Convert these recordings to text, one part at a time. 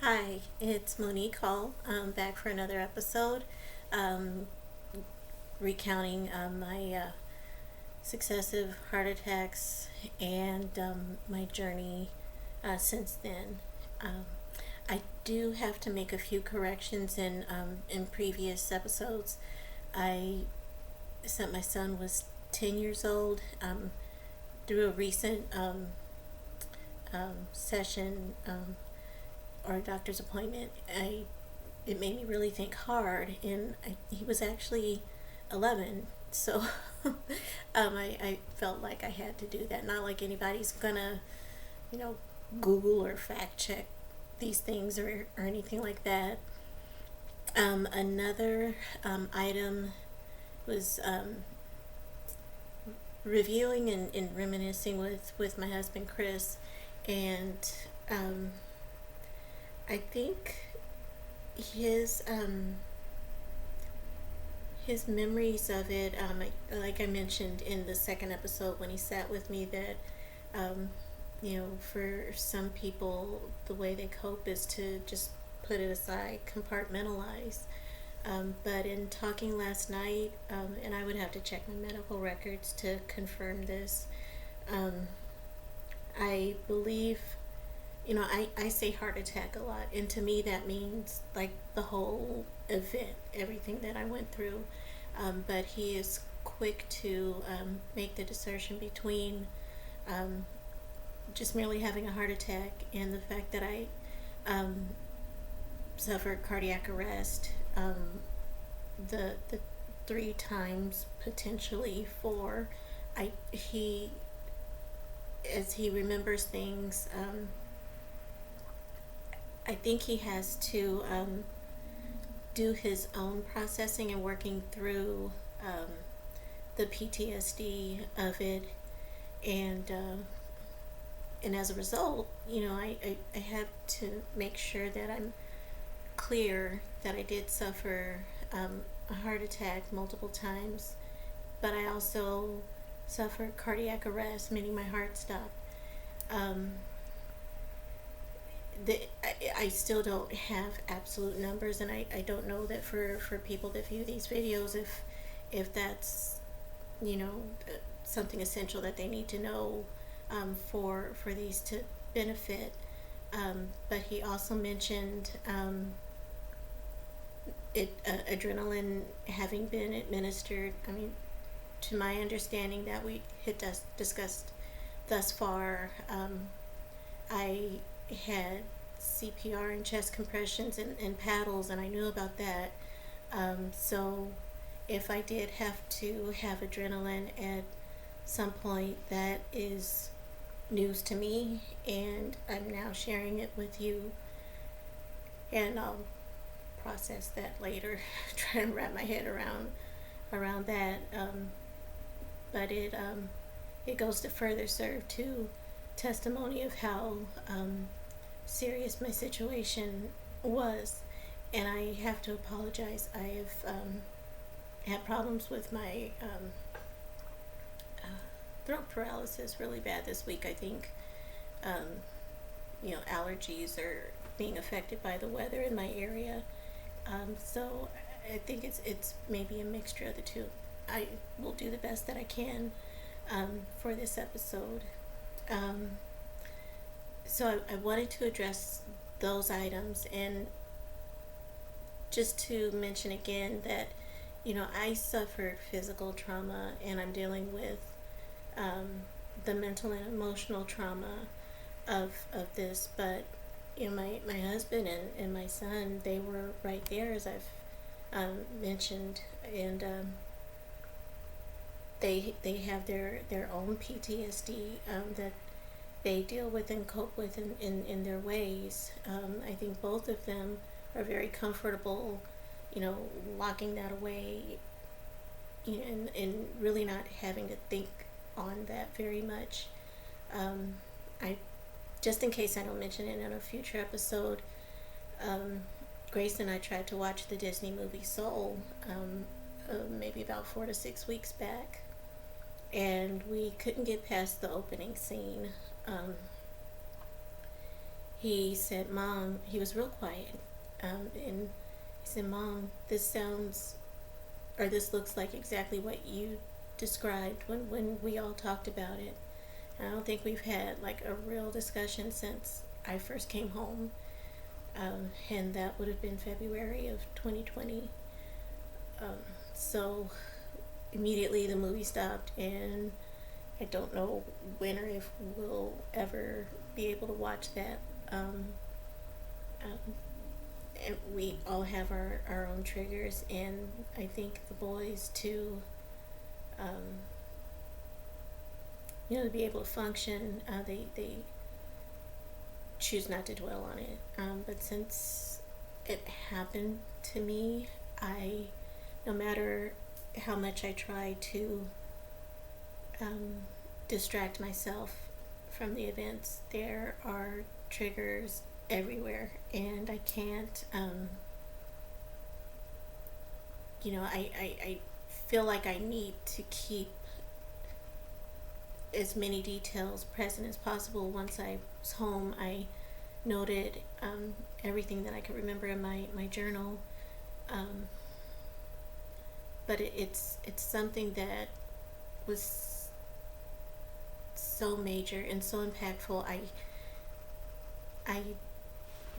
Hi, it's Monique Hall. I'm back for another episode, um, recounting my successive heart attacks and my journey since then. Um, I do have to make a few corrections in previous episodes. I said my son was 10 years old. Through a recent session or a doctor's appointment, it made me really think hard, and he was actually 11. So I felt like I had to do that. Not like anybody's gonna, you know, Google or fact check these things or anything like that. Another item was reviewing and reminiscing with my husband Chris, and um, I think his his memories of it, like I mentioned in the second episode when he sat with me, that um, for some people, the way they cope is to just put it aside, compartmentalize. But in talking last night, and I would have to check my medical records to confirm this, um, I believe, I say heart attack a lot, and to me that means like the whole event, everything that I went through. But he is quick to make the distinction between um, just merely having a heart attack and the fact that I um, suffered cardiac arrest, the 3 times, potentially 4. He, as he remembers things, I think he has to do his own processing and working through the PTSD of it, and as a result, I have to make sure that I'm clear that I did suffer a heart attack multiple times, but I also suffered cardiac arrest, meaning my heart stopped. Um, I still don't have absolute numbers, and I don't know that for people that view these videos, if that's, you know, something essential that they need to know for these to benefit. But he also mentioned adrenaline having been administered. I mean, to my understanding that we had discussed thus far, I had CPR and chest compressions and paddles, and I knew about that. So if I did have to have adrenaline at some point, that is news to me, and I'm now sharing it with you, and I'll process that later, try and wrap my head around that. But it goes to further serve to testimony of how serious my situation was, and I have to apologize. I have had problems with my uh, throat paralysis really bad this week. I think allergies are being affected by the weather in my area. So I think it's maybe a mixture of the two. I will do the best that I can for this episode. Um, so I wanted to address those items, and just to mention again that I suffered physical trauma, and I'm dealing with um, the mental and emotional trauma of this. But my husband and my son, they were right there, as I've mentioned, and they have their own PTSD that they deal with and cope with in their ways. I think both of them are very comfortable, locking that away, and really not having to think on that very much. I Just in case I don't mention it in a future episode, um, Grace and I tried to watch the Disney movie Soul maybe about 4 to 6 weeks back, and we couldn't get past the opening scene. Um, he said, "Mom," he was real quiet, and he said, "Mom, this sounds, or this looks like exactly what you described when we all talked about it." And I don't think we've had like a real discussion since I first came home, and that would have been February of 2020. Um, so immediately the movie stopped, and I don't know when or if we'll ever be able to watch that. Um, and we all have our own triggers, and I think the boys too, um, to be able to function, they choose not to dwell on it. But since it happened to me, no matter how much I try to um, distract myself from the events, there are triggers everywhere, and I can't, I feel like I need to keep as many details present as possible. Once I was home, I noted everything that I could remember in my journal. Um, but it's something that was so major and so impactful. I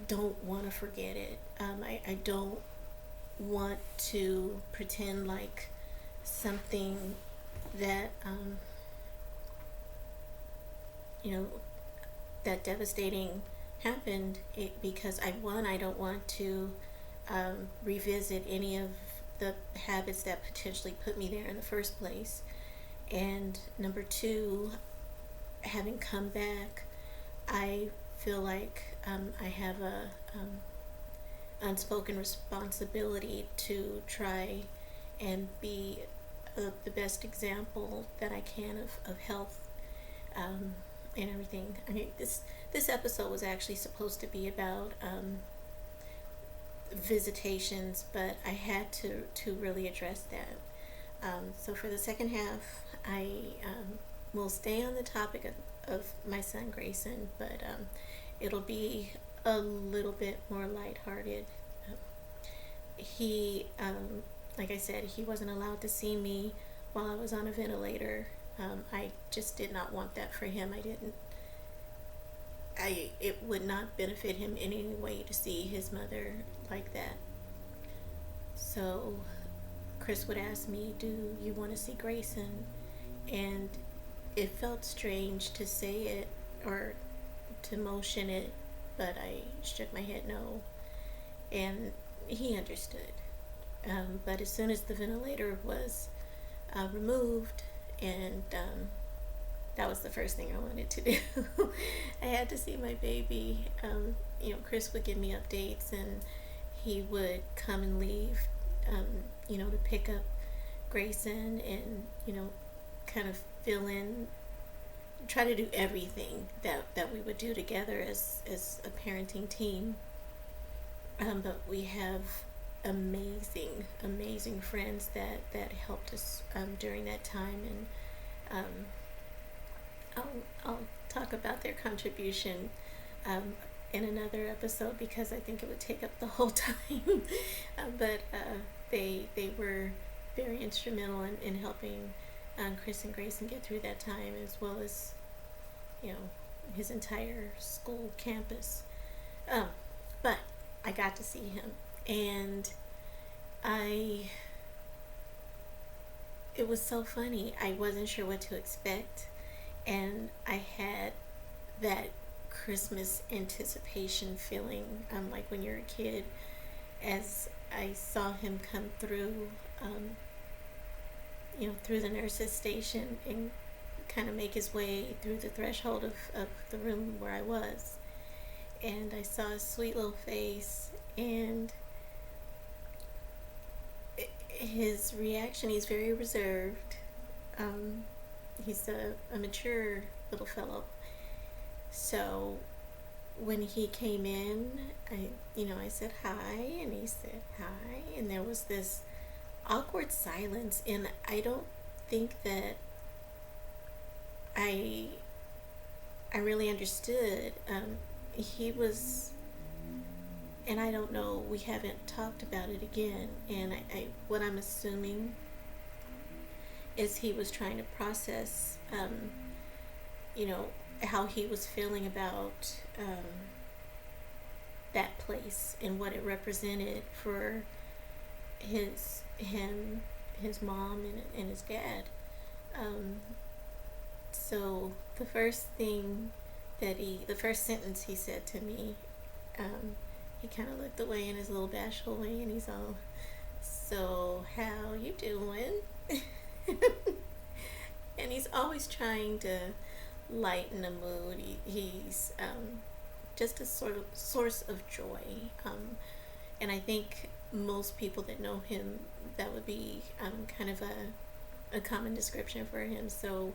don't want to forget it. I don't want to pretend like something that you know that devastating happened, because I don't want to revisit any of the habits that potentially put me there in the first place. And number two, having come back, I feel like I have a unspoken responsibility to try and be the best example that I can of health, and everything. I mean, this episode was actually supposed to be about visitations, but I had to really address that. So for the second half, I will stay on the topic of my son Grayson, but it'll be a little bit more lighthearted. He, like I said, he wasn't allowed to see me while I was on a ventilator. I just did not want that for him. It would not benefit him in any way to see his mother like that. So Chris would ask me, "Do you want to see Grayson?" And it felt strange to say it or to motion it, but I shook my head no, and he understood. But as soon as the ventilator was removed, and that was the first thing I wanted to do. I had to see my baby. Chris would give me updates, and he would come and leave, to pick up Grayson, and kind of fill in, try to do everything that we would do together as a parenting team. But we have amazing friends that helped us during that time, and I'll talk about their contribution in another episode, because I think it would take up the whole time. But they were very instrumental in helping Chris and Grayson get through that time, as well as his entire school campus. But I got to see him, and it was so funny. I wasn't sure what to expect, and I had that Christmas anticipation feeling, like when you're a kid, as I saw him come through, through the nurse's station, and kind of make his way through the threshold of the room where I was. And I saw his sweet little face, and his reaction, he's very reserved. He's a mature little fellow. So when he came in, I said hi, and he said hi, and there was this awkward silence, and I don't think that I really understood. he was, and I don't know, we haven't talked about it again, and what I'm assuming is he was trying to process, you know, how he was feeling about that place and what it represented for him, his mom, and his dad. Um, so the first sentence he said to me, he kind of looked away in his little bashful way, and he's all, "So how you doing?" And he's always trying to lighten the mood. He's just a sort of source of joy. And I think most people that know him, that would be kind of a common description for him. So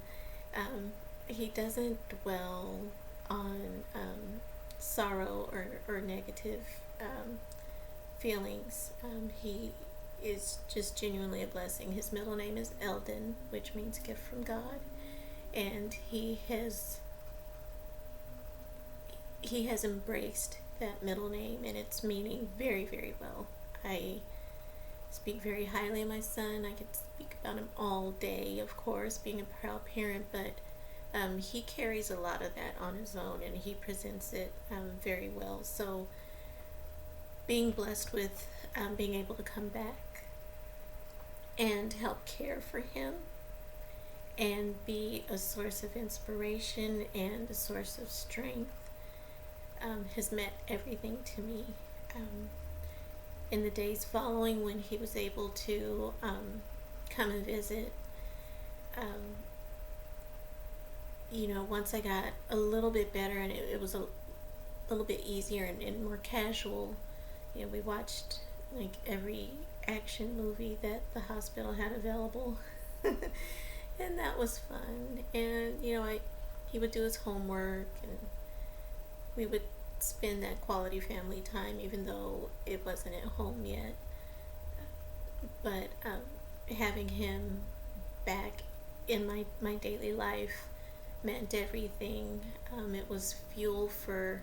he doesn't dwell on sorrow or negative feelings. He is just genuinely a blessing. His middle name is Eldon, which means gift from God, and he has embraced that middle name and its meaning very, very well. I speak very highly of my son. I could speak about him all day, of course, being a proud parent, but he carries a lot of that on his own, and he presents it very well. So being blessed with being able to come back and help care for him and be a source of inspiration and a source of strength has meant everything to me. In the days following, when he was able to come and visit, once I got a little bit better and it was a little bit easier and more casual, we watched like every action movie that the hospital had available. And that was fun. And he would do his homework, and we would spend that quality family time, even though it wasn't at home yet. But having him back in my daily life meant everything. It was fuel for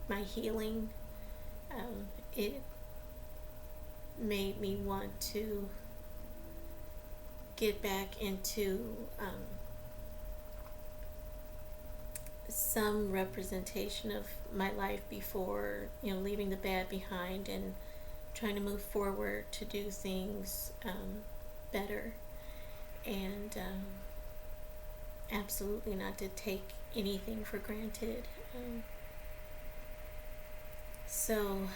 my healing. It made me want to get back into some representation of my life before, leaving the bad behind and trying to move forward to do things better, and absolutely not to take anything for granted. So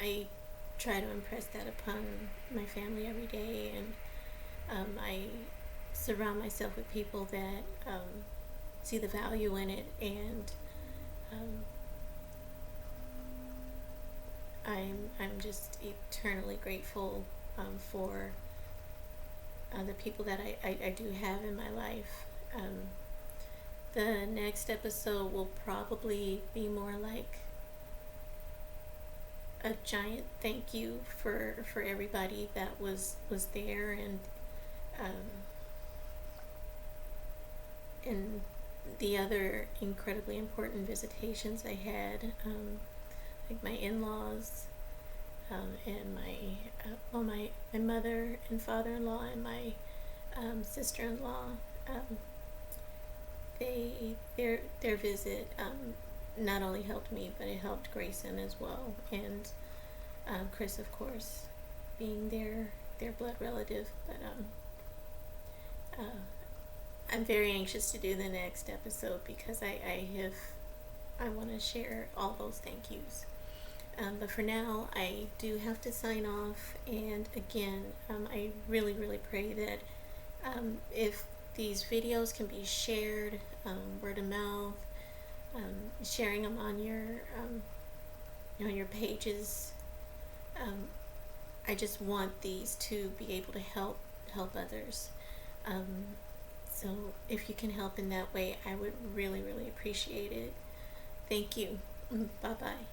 I try to impress that upon my family every day, and I surround myself with people that see the value in it, and I'm just eternally grateful for the people that I do have in my life. The next episode will probably be more like a giant thank you for everybody that was there, and the other incredibly important visitations I had, like my in-laws, and my mother and father-in-law, and my sister-in-law. Their visit not only helped me, but it helped Grayson as well, and Chris, of course, being their blood relative. But I'm very anxious to do the next episode, because I want to share all those thank yous. But for now, I do have to sign off. And again, I really, really pray that if these videos can be shared, word of mouth, sharing them on your pages. I just want these to be able to help others. So if you can help in that way, I would really, really appreciate it. Thank you. Bye-bye.